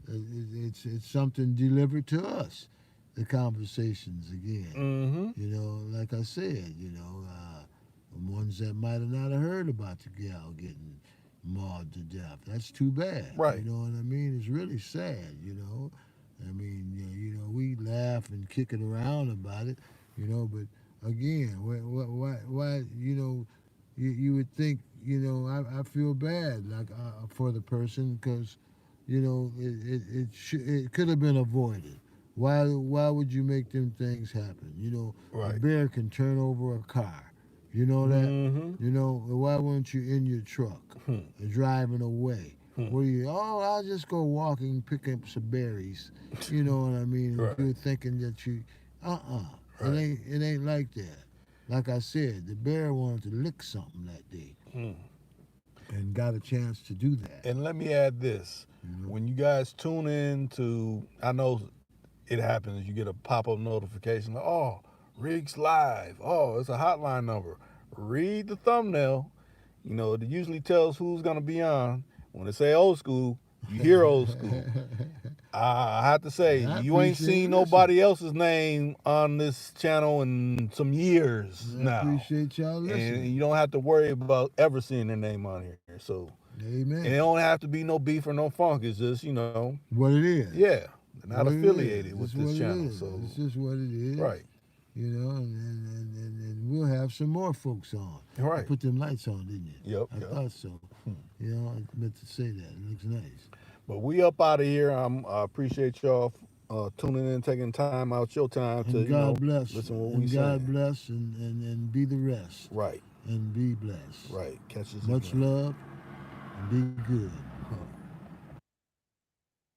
A: it's something delivered to us. The conversations again.
B: Mm-hmm.
A: You know, like I said, ones that might have not have heard about the gal getting mauled to death. That's too bad.
B: Right.
A: You know what I mean? It's really sad. You know, I mean, we laugh and kick it around about it. You know, but again, why you would think, I feel bad like for the person because, it could have been avoided. Why would you make them things happen? A
B: Right.
A: bear can turn over a car. You know that?
B: Mm-hmm.
A: Why weren't you in your truck and driving away? Were you, I'll just go walking, pick up some berries. You know what I mean?
B: Right.
A: You're thinking that
B: Right.
A: it ain't like that. Like I said, the bear wanted to lick something that day and got a chance to do that.
B: And let me add this. When you guys tune in to, I know it happens, you get a pop-up notification, like, oh, Reek's live. Oh, it's a hotline number. Read the thumbnail. It usually tells who's going to be on. When it say Old School, you hear Old School. I have to say,
A: I
B: you ain't
A: appreciate
B: seen
A: it.
B: nobody else's name on this channel in some years
A: I
B: now.
A: appreciate y'all listening.
B: And you don't have to worry about ever seeing their name on here. So,
A: Amen.
B: and it don't have to be no beef or no funk. It's just,
A: What it is.
B: yeah, they're not
A: What it
B: affiliated
A: is.
B: with
A: It's
B: this
A: what it
B: channel.
A: is.
B: So,
A: It's just what it is.
B: right,
A: And we'll have some more folks on.
B: right.
A: You put them lights on, didn't you?
B: Yep,
A: I
B: yep.
A: thought so. I meant to say that. It looks nice.
B: But we up out of here. I appreciate y'all tuning in, taking time out your time to,
A: And God bless.
B: listen to what
A: and
B: we
A: God
B: saying.
A: bless and be the rest.
B: Right,
A: And be blessed.
B: right. Catch us
A: Much
B: again.
A: love and be good.